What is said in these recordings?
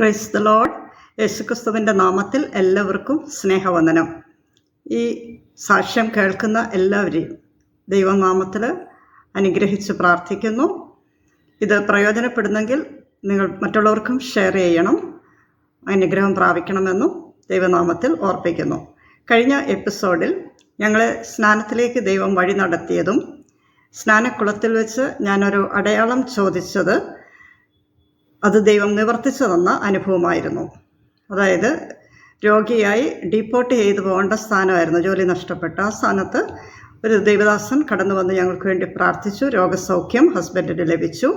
Praise the Lord. യേശുക്രിസ്തുവിൻ്റെ നാമത്തിൽ എല്ലാവർക്കും സ്നേഹവന്ദനം. ഈ സാക്ഷ്യം കേൾക്കുന്ന എല്ലാവരെയും ദൈവനാമത്തിൽ അനുഗ്രഹിച്ച് പ്രാർത്ഥിക്കുന്നു. ഇത് പ്രയോജനപ്പെടുന്നെങ്കിൽ നിങ്ങൾ മറ്റുള്ളവർക്കും ഷെയർ ചെയ്യണം, അനുഗ്രഹം പ്രാപിക്കണമെന്നും ദൈവനാമത്തിൽ ഓർപ്പിക്കുന്നു. കഴിഞ്ഞ എപ്പിസോഡിൽ ഞങ്ങളെ സ്നാനത്തിലേക്ക് ദൈവം വഴി നടത്തിയതും സ്നാനക്കുളത്തിൽ വെച്ച് ഞാനൊരു അടയാളം ചോദിച്ചത് അത് ദൈവം നിവർത്തിച്ചു തന്ന അനുഭവമായിരുന്നു. അതായത് രോഗിയായി ഡീപ്പോർട്ട് ചെയ്തു പോകേണ്ട സ്ഥാനമായിരുന്നു, ജോലി നഷ്ടപ്പെട്ട ആ സ്ഥാനത്ത് ഒരു ദൈവദാസൻ കടന്നു വന്ന് ഞങ്ങൾക്ക് വേണ്ടി പ്രാർത്ഥിച്ചു. രോഗസൗഖ്യം ഹസ്ബൻഡിന് ലഭിച്ചു.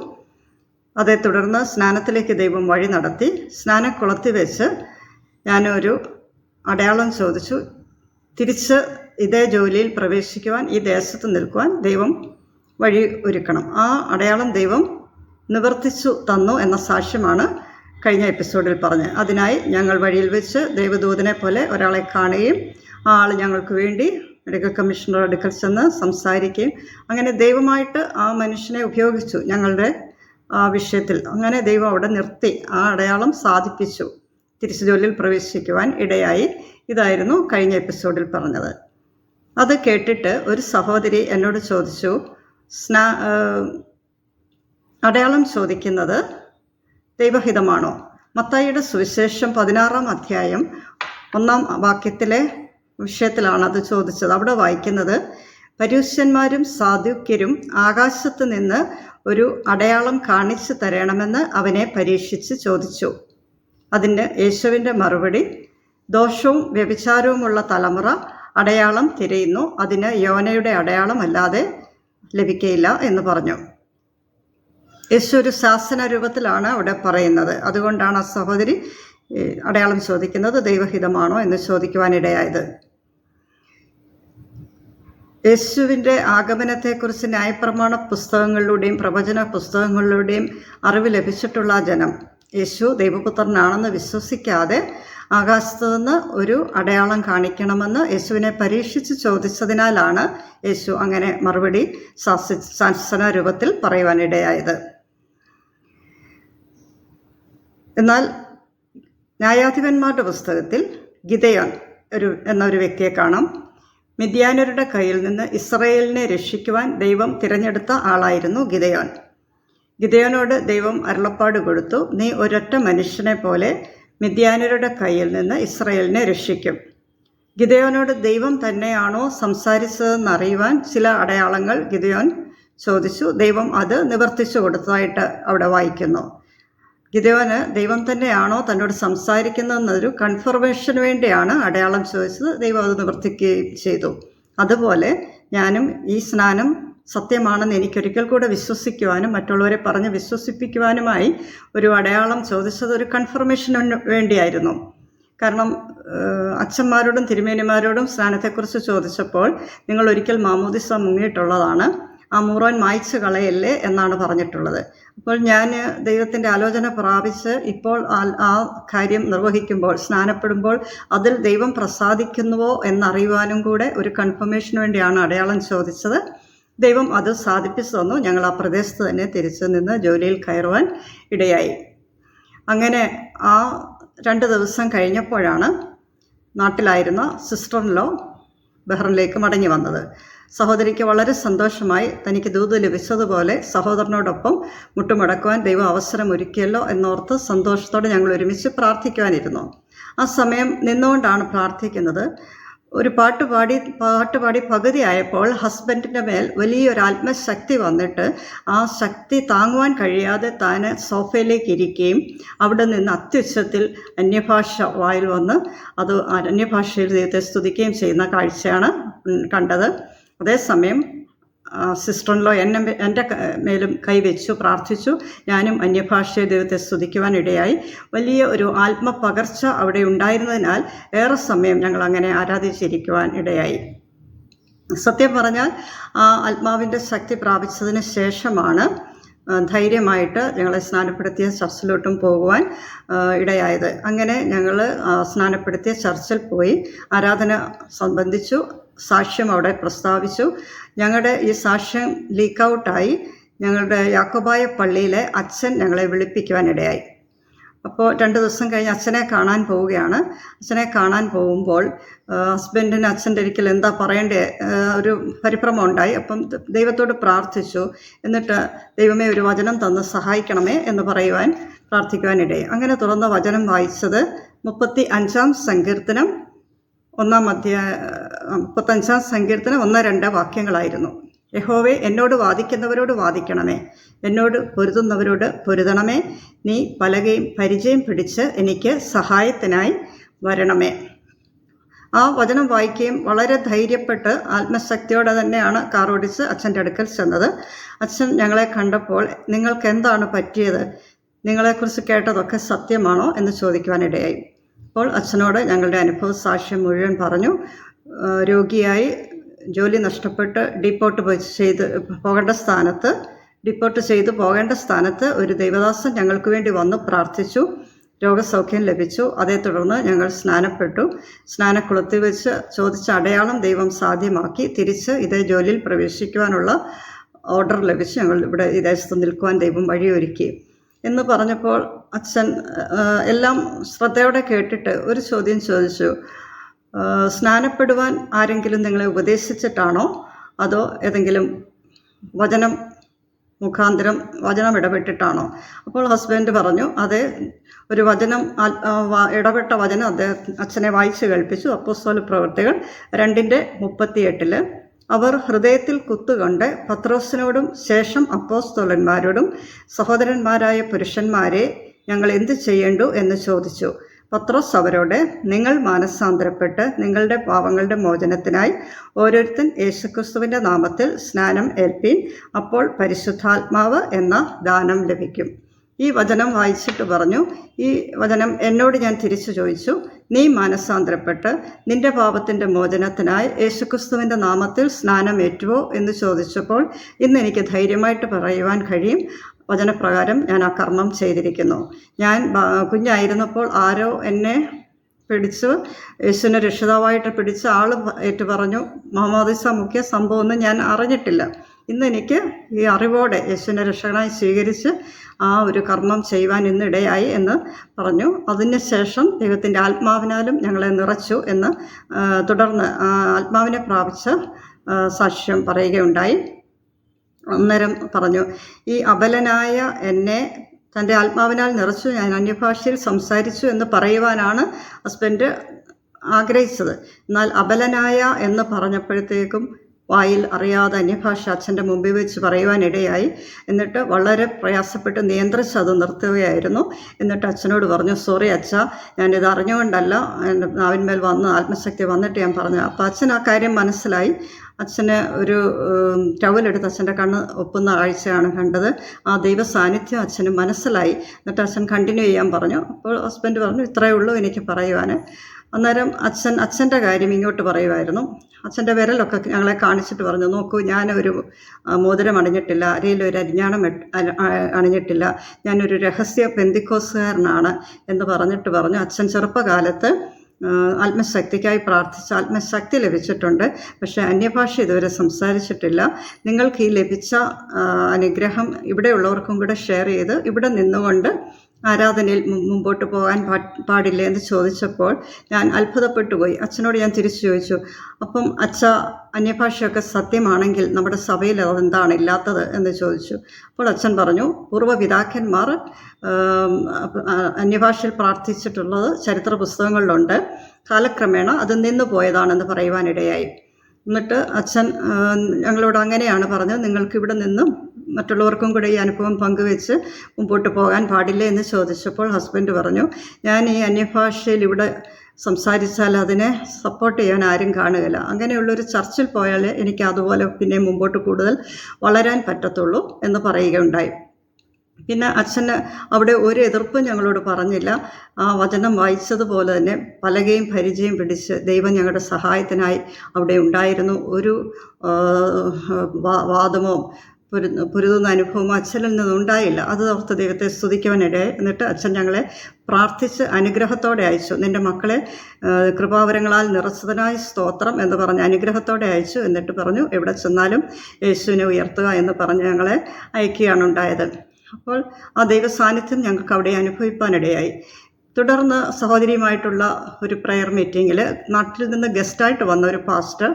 അതേ തുടർന്ന് സ്നാനത്തിലേക്ക് ദൈവം വഴി നടത്തി. സ്നാനക്കുളത്തിൽ വെച്ച് ഞാനൊരു അടയാളം ചോദിച്ചു. തിരിച്ച് ഇതേ ജോലിയിൽ പ്രവേശിക്കുവാൻ, ഈ ദേശത്ത് നിൽക്കുവാൻ ദൈവം വഴി ഒരുക്കണം. ആ അടയാളം ദൈവം നിവർത്തിച്ചു തന്നു എന്ന സാക്ഷ്യമാണ് കഴിഞ്ഞ എപ്പിസോഡിൽ പറഞ്ഞത്. അതിനായി ഞങ്ങൾ വഴിയിൽ വെച്ച് ദൈവദൂതനെ പോലെ ഒരാളെ കാണുകയും ആ ആൾ ഞങ്ങൾക്ക് വേണ്ടി മെഡിക്കൽ കമ്മീഷണർ അടുക്കൽ ചെന്ന് സംസാരിക്കുകയും അങ്ങനെ ദൈവമായിട്ട് ആ മനുഷ്യനെ ഉപയോഗിച്ചു ഞങ്ങളുടെ ആ വിഷയത്തിൽ. അങ്ങനെ ദൈവം അവിടെ നിർത്തി ആ അടയാളം സാധിപ്പിച്ചു. തിരിച്ചു ജോലിയിൽ പ്രവേശിക്കുവാൻ ഇടയായി. ഇതായിരുന്നു കഴിഞ്ഞ എപ്പിസോഡിൽ പറഞ്ഞത്. അത് കേട്ടിട്ട് ഒരു സഹോദരി എന്നോട് ചോദിച്ചു, അടയാളം ചോദിക്കുന്നത് ദൈവഹിതമാണോ? മത്തായിയുടെ സുവിശേഷം 16-ാം അധ്യായം 1-ാം വാക്യത്തിലെ വിഷയത്തിലാണ് അത് ചോദിച്ചത്. അവിടെ വായിക്കുന്നത്, പരീശന്മാരും സാദുക്യരും ആകാശത്ത് നിന്ന് ഒരു അടയാളം കാണിച്ചു തരണമെന്ന് അവനെ പരീക്ഷിച്ച് ചോദിച്ചു. അതിന് യേശുവിൻ്റെ മറുപടി, ദോഷവും വ്യഭിചാരവുമുള്ള തലമുറ അടയാളം തിരയുന്നു, അതിന് യോനയുടെ അടയാളം അല്ലാതെ ലഭിക്കയില്ല എന്ന് പറഞ്ഞു. യേശു ഒരു ശാസന രൂപത്തിലാണ് അവിടെ പറയുന്നത്. അതുകൊണ്ടാണ് ആ സഹോദരി അടയാളം ചോദിക്കുന്നത് ദൈവഹിതമാണോ എന്ന് ചോദിക്കുവാനിടയായത്. യേശുവിൻ്റെ ആഗമനത്തെക്കുറിച്ച് ന്യായപ്രമാണ പുസ്തകങ്ങളിലൂടെയും പ്രവചന പുസ്തകങ്ങളിലൂടെയും അറിവ് ലഭിച്ചിട്ടുള്ള ജനം യേശു ദൈവപുത്രനാണെന്ന് വിശ്വസിക്കാതെ ആകാശത്തു നിന്ന് ഒരു അടയാളം കാണിക്കണമെന്ന് യേശുവിനെ പരീക്ഷിച്ച് ചോദിച്ചതിനാലാണ് യേശു അങ്ങനെ മറുപടി ശാസന രൂപത്തിൽ പറയുവാനിടയായത്. എന്നാൽ ന്യായാധിപന്മാരുടെ പുസ്തകത്തിൽ ഗിദെയോൻ എന്നൊരു വ്യക്തിയെ കാണാം. മിദ്യാന്യരുടെ കയ്യിൽ നിന്ന് ഇസ്രായേലിനെ രക്ഷിക്കുവാൻ ദൈവം തിരഞ്ഞെടുത്ത ആളായിരുന്നു ഗിദെയോൻ. ഗിദെയോനോട് ദൈവം അരുളപ്പാട് കൊടുത്തു, നീ ഒരൊറ്റ മനുഷ്യനെ പോലെ മിദ്യാന്യരുടെ കയ്യിൽ നിന്ന് ഇസ്രായേലിനെ രക്ഷിക്കും. ഗിദെയോനോട് ദൈവം തന്നെയാണോ സംസാരിച്ചതെന്നറിയുവാൻ ചില അടയാളങ്ങൾ ഗിദെയോൻ ചോദിച്ചു. ദൈവം അത് നിവർത്തിച്ചു കൊടുത്തതായിട്ട് അവിടെ വായിക്കുന്നു. ഗിദെയോന് ദൈവം തന്നെയാണോ തന്നോട് സംസാരിക്കുന്നതെന്നൊരു കൺഫർമേഷന് വേണ്ടിയാണ് അടയാളം ചോദിച്ചത്. ദൈവം അത് നിവർത്തിക്കുകയും ചെയ്തു. അതുപോലെ ഞാനും ഈ സ്നാനം സത്യമാണെന്ന് എനിക്കൊരിക്കൽ കൂടെ വിശ്വസിക്കുവാനും മറ്റുള്ളവരെ പറഞ്ഞ് വിശ്വസിപ്പിക്കുവാനുമായി ഒരു അടയാളം ചോദിച്ചത് ഒരു കൺഫർമേഷന് വേണ്ടിയായിരുന്നു. കാരണം അച്ഛന്മാരോടും തിരുമേനിമാരോടും സ്നാനത്തെക്കുറിച്ച് ചോദിച്ചപ്പോൾ നിങ്ങൾ ഒരിക്കൽ മാമോദിസ മുങ്ങിയിട്ടുള്ളതാണ്, ആ മൂറോൻ മായ്ച്ചു കളയല്ലേ എന്നാണ് പറഞ്ഞിട്ടുള്ളത്. അപ്പോൾ ഞാൻ ദൈവത്തിൻ്റെ ആലോചന പ്രാപിച്ച് ഇപ്പോൾ ആ കാര്യം നിർവഹിക്കുമ്പോൾ, സ്നാനപ്പെടുമ്പോൾ അതിൽ ദൈവം പ്രസാദിക്കുന്നുവോ എന്നറിയുവാനും കൂടെ ഒരു കൺഫർമേഷന് വേണ്ടിയാണ് അടയാളം ചോദിച്ചത്. ദൈവം അത് സാധിപ്പിച്ചു തന്നു. ഞങ്ങൾ ആ പ്രദേശത്ത് തന്നെ തിരിച്ചു നിന്ന് ജോലിയിൽ കയറുവാൻ ഇടയായി. അങ്ങനെ ആ 2 ദിവസം കഴിഞ്ഞപ്പോഴാണ് നാട്ടിലായിരുന്ന സിസ്റ്റർ-ഇൻ-ലോ ബഹ്റിനിലേക്ക് മടങ്ങി വന്നത്. സഹോദരിക്ക് വളരെ സന്തോഷമായി. തനിക്ക് ദൂത് ലഭിച്ചതുപോലെ സഹോദരനോടൊപ്പം മുട്ടുമടക്കുവാൻ ദൈവം അവസരം ഒരുക്കിയല്ലോ എന്നോർത്ത് സന്തോഷത്തോടെ ഞങ്ങൾ ഒരുമിച്ച് പ്രാർത്ഥിക്കുവാനിരുന്നു. ആ സമയം നിന്നുകൊണ്ടാണ് പ്രാർത്ഥിക്കുന്നത്. ഒരു പാട്ടുപാടി പകുതിയായപ്പോൾ ഹസ്ബൻഡിൻ്റെ മേൽ വലിയൊരു ആത്മശക്തി വന്നിട്ട് ആ ശക്തി താങ്ങുവാൻ കഴിയാതെ താൻ സോഫയിലേക്ക് ഇരിക്കുകയും അവിടെ നിന്ന് അത്യുച്ചത്തിൽ അന്യഭാഷ വായിൽ വന്ന് അത് അന്യഭാഷയിൽ ദൈവത്തെ സ്തുതിക്കുകയും ചെയ്യുന്ന കാഴ്ചയാണ് കണ്ടത്. അതേസമയം സിസ്റ്റർ-ഇൻ-ലോ എൻ്റെ മേലും കൈവച്ചു പ്രാർത്ഥിച്ചു. ഞാനും അന്യഭാഷയിൽ ദൈവത്തെ സ്തുതിക്കുവാൻ ഇടയായി. വലിയ ഒരു ആത്മപകർച്ച അവിടെ ഉണ്ടായിരുന്നതിനാൽ ഏറെ സമയം ഞങ്ങൾ അങ്ങനെ ആരാധിച്ചിരിക്കുവാൻ ഇടയായി. സത്യം പറഞ്ഞാൽ ആ ആത്മാവിൻ്റെ ശക്തി പ്രാപിച്ചതിന് ശേഷമാണ് ധൈര്യമായിട്ട് ഞങ്ങളെ സ്നാനപ്പെടുത്തിയ ചർച്ചിലോട്ടും പോകുവാൻ ഇടയായത്. അങ്ങനെ ഞങ്ങൾ സ്നാനപ്പെടുത്തിയ ചർച്ചിൽ പോയി ആരാധന സംബന്ധിച്ചു. സാക്ഷ്യം അവിടെ പ്രസ്താവിച്ചു. ഞങ്ങളുടെ ഈ സാക്ഷ്യം ലീക്കൗട്ടായി ഞങ്ങളുടെ യാക്കോബായ പള്ളിയിലെ അച്ഛൻ ഞങ്ങളെ വിളിപ്പിക്കുവാനിടയായി. അപ്പോൾ 2 ദിവസം കഴിഞ്ഞ് അച്ഛനെ കാണാൻ പോവുകയാണ്. അച്ഛനെ കാണാൻ പോകുമ്പോൾ ഹസ്ബൻഡിന് അച്ഛൻ്റെ ഒരിക്കൽ എന്താ പറയേണ്ടേ ഒരു പരിഭ്രമം ഉണ്ടായി. അപ്പം ദൈവത്തോട് പ്രാർത്ഥിച്ചു. എന്നിട്ട് ദൈവമേ ഒരു വചനം തന്ന് സഹായിക്കണമേ എന്ന് പ്രാർത്ഥിക്കുവാനിടയായി. അങ്ങനെ തുറന്ന വചനം വായിച്ചത് 35-ാം സങ്കീർത്തനം 35-ാം സങ്കീർത്തനം 1-2 വാക്യങ്ങളായിരുന്നു. യഹോവേ, എന്നോട് വാദിക്കുന്നവരോട് വാദിക്കണമേ, എന്നോട് പൊരുതുന്നവരോട് പൊരുതണമേ, നീ പലകയും പരിചയം പിടിച്ച് എനിക്ക് സഹായത്തിനായി വരണമേ. ആ വചനം വായിക്കുകയും വളരെ ധൈര്യപ്പെട്ട് ആത്മശക്തിയോടെ തന്നെയാണ് കാറോടിച്ച് അച്ഛൻ്റെ അടുക്കൽ ചെന്നത്. അച്ഛൻ ഞങ്ങളെ കണ്ടപ്പോൾ നിങ്ങൾക്ക് എന്താണ് പറ്റിയത്, നിങ്ങളെക്കുറിച്ച് കേട്ടതൊക്കെ സത്യമാണോ എന്ന് ചോദിക്കുവാനിടയായി. അപ്പോൾ അച്ഛനോട് ഞങ്ങളുടെ അനുഭവ സാക്ഷ്യം മുഴുവൻ പറഞ്ഞു. രോഗിയായി ജോലി നഷ്ടപ്പെട്ട് ഡിപ്പോർട്ട് ചെയ്ത് പോകേണ്ട സ്ഥാനത്ത് ഒരു ദൈവദാസൻ ഞങ്ങൾക്ക് വേണ്ടി വന്ന് പ്രാർത്ഥിച്ചു. രോഗസൗഖ്യം ലഭിച്ചു. അതേ തുടർന്ന് ഞങ്ങൾ സ്നാനപ്പെട്ടു. സ്നാനക്കുളത്തിൽ വെച്ച് ചോദിച്ച അടയാളം ദൈവം സാധ്യമാക്കി. തിരിച്ച് ഇതേ ജോലിയിൽ പ്രവേശിക്കുവാനുള്ള ഓർഡർ ലഭിച്ചു. ഞങ്ങൾ ഇവിടെ ഈ ദേശത്ത് നിൽക്കുവാൻ ദൈവം വഴിയൊരുക്കി എന്ന് പറഞ്ഞപ്പോൾ അച്ഛൻ എല്ലാം ശ്രദ്ധയോടെ കേട്ടിട്ട് ഒരു ചോദ്യം ചോദിച്ചു. സ്നാനപ്പെടുവാൻ ആരെങ്കിലും നിങ്ങളെ ഉപദേശിച്ചിട്ടാണോ, അതോ ഏതെങ്കിലും വചനം മുഖാന്തരം വചനം ഇടപെട്ടിട്ടാണോ? അപ്പോൾ ഹസ്ബൻഡ് പറഞ്ഞു, അതെ, ഒരു വചനം ഇടപെട്ട വചനം അച്ഛനെ വായിച്ച് കേൾപ്പിച്ചു. അപ്പോസ്തല പ്രവൃത്തികൾ 2:38 അവർ ഹൃദയത്തിൽ കുത്തുകൊണ്ട് പത്രോസിനോടും ശേഷം അപ്പോസ്തലന്മാരോടും സഹോദരന്മാരായ പുരുഷന്മാരെ, ഞങ്ങൾ എന്ത് ചെയ്യേണ്ടു എന്ന് ചോദിച്ചു. പത്രോസ് അവരോട്, നിങ്ങൾ മാനസാന്തരപ്പെട്ട് നിങ്ങളുടെ പാപങ്ങളുടെ മോചനത്തിനായി ഓരോരുത്തൻ യേശുക്രിസ്തുവിൻ്റെ നാമത്തിൽ സ്നാനം ഏൽപ്പീൻ, അപ്പോൾ പരിശുദ്ധാത്മാവ് എന്ന ദാനം ലഭിക്കും. ഈ വചനം വായിച്ചിട്ട് പറഞ്ഞു, ഈ വചനം എന്നോട് ഞാൻ തിരിച്ചു ചോദിച്ചു, നീ മാനസാന്തരപ്പെട്ട് നിന്റെ പാപത്തിൻ്റെ മോചനത്തിനായി യേശുക്രിസ്തുവിൻ്റെ നാമത്തിൽ സ്നാനം ഏറ്റുവോ എന്ന് ചോദിച്ചപ്പോൾ ഇന്ന് എനിക്ക് ധൈര്യമായിട്ട് പറയുവാൻ കഴിയും, വചനപ്രകാരം ഞാൻ ആ കർമ്മം ചെയ്തിരിക്കുന്നു. ഞാൻ കുഞ്ഞായിരുന്നപ്പോൾ ആരോ എന്നെ പിടിച്ച് യേശുവിനെ രക്ഷിതാവായിട്ട് പിടിച്ച് ആൾ ഏറ്റു പറഞ്ഞു. മാമോദീസ മുഖ്യ സംഭവമൊന്നും ഞാൻ അറിഞ്ഞിട്ടില്ല. ഇന്ന് എനിക്ക് ഈ അറിവോടെ യേശുവിനെ രക്ഷകനായി സ്വീകരിച്ച് ആ ഒരു കർമ്മം ചെയ്യുവാൻ ഇന്നിടയായി എന്ന് പറഞ്ഞു. അതിനുശേഷം ദൈവത്തിൻ്റെ ആത്മാവിനാലും ഞങ്ങളെ നിറച്ചു എന്ന് തുടർന്ന് ആത്മാവിനെ പ്രാപിച്ച സാക്ഷ്യം പറയുകയുണ്ടായി. അന്നേരം പറഞ്ഞു, ഈ അബലനായ എന്നെ തൻ്റെ ആത്മാവിനാൽ നിറച്ചു, ഞാൻ അന്യഭാഷയിൽ സംസാരിച്ചു എന്ന് പറയുവാനാണ് ഹസ്ബൻഡ് ആഗ്രഹിച്ചത്. എന്നാൽ അബലനായ എന്ന് പറഞ്ഞപ്പോഴത്തേക്കും വായിൽ അറിയാതെ അന്യഭാഷ അച്ഛൻ്റെ മുമ്പിൽ വെച്ച് പറയുവാനിടയായി. എന്നിട്ട് വളരെ പ്രയാസപ്പെട്ട് നിയന്ത്രിച്ച് അത് നിർത്തുകയായിരുന്നു. എന്നിട്ട് അച്ഛനോട് പറഞ്ഞു, സോറി അച്ഛ, ഞാനിത് അറിഞ്ഞുകൊണ്ടല്ല, എൻ്റെ നാവിന്മേൽ വന്ന് ആത്മശക്തി വന്നിട്ട് ഞാൻ പറഞ്ഞു. അപ്പോൾ അച്ഛൻ ആ കാര്യം മനസ്സിലായി. അച്ഛന് ഒരു ടവലെടുത്ത് അച്ഛൻ്റെ കണ്ണ് ഒപ്പുന്ന കാഴ്ചയാണ് കണ്ടത്. ആ ദൈവ സാന്നിധ്യം അച്ഛന് മനസ്സിലായി. എന്നിട്ട് അച്ഛൻ കണ്ടിന്യൂ ചെയ്യാൻ പറഞ്ഞു. അപ്പോൾ ഹസ്ബൻഡ് പറഞ്ഞു, ഇത്രയേ ഉള്ളൂ എനിക്ക് പറയുവാൻ. അന്നേരം അച്ഛൻ്റെ കാര്യം ഇങ്ങോട്ട് പറയുമായിരുന്നു. അച്ഛൻ്റെ വിരലൊക്കെ ഞങ്ങളെ കാണിച്ചിട്ട് പറഞ്ഞു, നോക്കൂ, ഞാനൊരു മോതിരം അണിഞ്ഞിട്ടില്ല, അരയിൽ ഒരു അരിഞ്ഞാണം അണിഞ്ഞിട്ടില്ല, ഞാനൊരു രഹസ്യ പെന്തിക്കോസുകാരനാണ് എന്ന് പറഞ്ഞു. അച്ഛൻ ചെറുപ്പകാലത്ത് ആത്മശക്തിക്കായി പ്രാർത്ഥിച്ച് ആത്മശക്തി ലഭിച്ചിട്ടുണ്ട്, പക്ഷേ അന്യഭാഷ ഇതുവരെ സംസാരിച്ചിട്ടില്ല. നിങ്ങൾക്ക് ഈ ലഭിച്ച അനുഗ്രഹം ഇവിടെയുള്ളവർക്കും കൂടെ ഷെയർ ചെയ്ത് ഇവിടെ നിന്നുകൊണ്ട് ആരാധനയിൽ മുമ്പോട്ട് പോകാൻ പാടില്ലേ എന്ന് ചോദിച്ചപ്പോൾ ഞാൻ അത്ഭുതപ്പെട്ടു പോയി. അച്ഛനോട് ഞാൻ തിരിച്ചു ചോദിച്ചു, അപ്പം അച്ഛ, അന്യഭാഷയൊക്കെ സത്യമാണെങ്കിൽ നമ്മുടെ സഭയിൽ അതെന്താണ് ഇല്ലാത്തത് എന്ന് ചോദിച്ചു. അപ്പോൾ അച്ഛൻ പറഞ്ഞു, പൂർവ്വപിതാക്കന്മാർ അന്യഭാഷയിൽ പ്രാർത്ഥിച്ചിട്ടുള്ളത് ചരിത്ര പുസ്തകങ്ങളിലുണ്ട്, കാലക്രമേണ അത് നിന്നു പോയതാണെന്ന് പറയുവാനിടയായി. എന്നിട്ട് അച്ഛൻ ഞങ്ങളോട് അങ്ങനെയാണ് പറഞ്ഞത്, നിങ്ങൾക്കിവിടെ നിന്നും മറ്റുള്ളവർക്കും കൂടെ ഈ അനുഭവം പങ്കുവെച്ച് മുമ്പോട്ട് പോകാൻ പാടില്ലേ എന്ന് ചോദിച്ചപ്പോൾ ഹസ്ബൻഡ് പറഞ്ഞു, ഞാൻ ഈ അന്യഭാഷയിൽ ഇവിടെ സംസാരിച്ചാൽ അതിനെ സപ്പോർട്ട് ചെയ്യാൻ ആരും കാണുകയില്ല, അങ്ങനെയുള്ളൊരു ചർച്ചിൽ പോയാൽ എനിക്ക് അതുപോലെ പിന്നെ മുമ്പോട്ട് കൂടുതൽ വളരാൻ പറ്റത്തുള്ളൂ എന്ന് പറയുകയുണ്ടായി. പിന്നെ അച്ഛന് അവിടെ ഒരു എതിർപ്പും ഞങ്ങളോട് പറഞ്ഞില്ല. ആ വചനം വായിച്ചതുപോലെ തന്നെ പലകയും പരിചയം പിടിച്ച് ദൈവം ഞങ്ങളുടെ സഹായത്തിനായി അവിടെ ഉണ്ടായിരുന്നു. ഒരു വാദമോ പൊരുതുന്ന അനുഭവമോ അച്ഛനിൽ നിന്നുണ്ടായില്ല. അത് ഓർത്ത് ദൈവത്തെ സ്തുതിക്കുവാനിടയായി. എന്നിട്ട് അച്ഛൻ ഞങ്ങളെ പ്രാർത്ഥിച്ച് അനുഗ്രഹത്തോടെ അയച്ചു. നിൻ്റെ മക്കളെ കൃപാവരങ്ങളാൽ നിറച്ചതിനായി സ്തോത്രം എന്ന് പറഞ്ഞ് അനുഗ്രഹത്തോടെ അയച്ചു. എന്നിട്ട് പറഞ്ഞു, എവിടെ ചെന്നാലും യേശുവിനെ ഉയർത്തുക എന്ന് പറഞ്ഞ് ഞങ്ങളെ അയക്കുകയാണ് ഉണ്ടായത്. അപ്പോൾ ആ ദൈവ സാന്നിധ്യം ഞങ്ങൾക്ക് അവിടെ അനുഭവിപ്പാനിടയായി. തുടർന്ന് സഹോദരിയുമായിട്ടുള്ള ഒരു പ്രെയർ മീറ്റിങ്ങിൽ നാട്ടിൽ നിന്ന് ഗസ്റ്റായിട്ട് വന്ന ഒരു പാസ്റ്റർ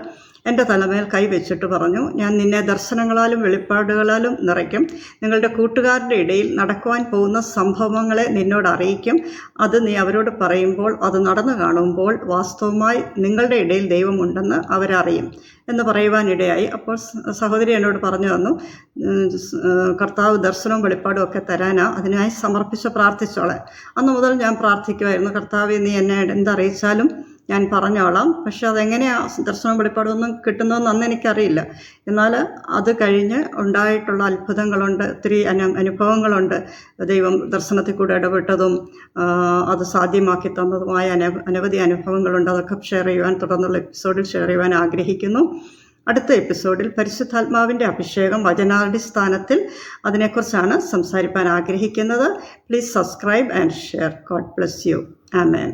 എൻ്റെ തലമേൽ കൈവച്ചിട്ട് പറഞ്ഞു, ഞാൻ നിന്നെ ദർശനങ്ങളാലും വെളിപ്പാടുകളാലും നിറയ്ക്കും. നിങ്ങളുടെ കൂട്ടുകാരുടെ ഇടയിൽ നടക്കുവാൻ പോകുന്ന സംഭവങ്ങളെ നിന്നോട് അറിയിക്കും. അത് നീ അവരോട് പറയുമ്പോൾ അത് നടന്നു കാണുമ്പോൾ വാസ്തവമായി നിങ്ങളുടെ ഇടയിൽ ദൈവമുണ്ടെന്ന് അവരറിയും എന്ന് പറയുവാനിടയായി. അപ്പോൾ സഹോദരി എന്നോട് പറഞ്ഞു തന്നു, കർത്താവ് ദർശനവും വെളിപ്പാടും ഒക്കെ തരാനാ, അതിനായി സമർപ്പിച്ച് പ്രാർത്ഥിച്ചോളെ. അന്ന് മുതൽ ഞാൻ പ്രാർത്ഥിക്കുമായിരുന്നു, കർത്താവ് നീ എന്നെ എന്തറിയിച്ചാലും ഞാൻ പറഞ്ഞോളാം. പക്ഷെ അതെങ്ങനെയാണ് ദർശനവും വെളിപ്പാടും ഒന്നും കിട്ടുന്നതെന്ന് അന്ന് എനിക്കറിയില്ല. എന്നാൽ അത് കഴിഞ്ഞ് ഉണ്ടായിട്ടുള്ള അത്ഭുതങ്ങളുണ്ട്, ഒത്തിരി അനുഭവങ്ങളുണ്ട്. ദൈവം ദർശനത്തിൽ കൂടെ ഇടപെട്ടതും അത് സാധ്യമാക്കി തന്നതുമായ അനവധി അനുഭവങ്ങളുണ്ട്. അതൊക്കെ ഷെയർ ചെയ്യുവാൻ തുടർന്നുള്ള എപ്പിസോഡിൽ ഷെയർ ചെയ്യുവാൻ ആഗ്രഹിക്കുന്നു. അടുത്ത എപ്പിസോഡിൽ പരിശുദ്ധാത്മാവിൻ്റെ അഭിഷേകം വചനാടിസ്ഥാനത്തിൽ അതിനെക്കുറിച്ചാണ് സംസാരിക്കാൻ ആഗ്രഹിക്കുന്നത്. Please subscribe and share. God bless you. Amen.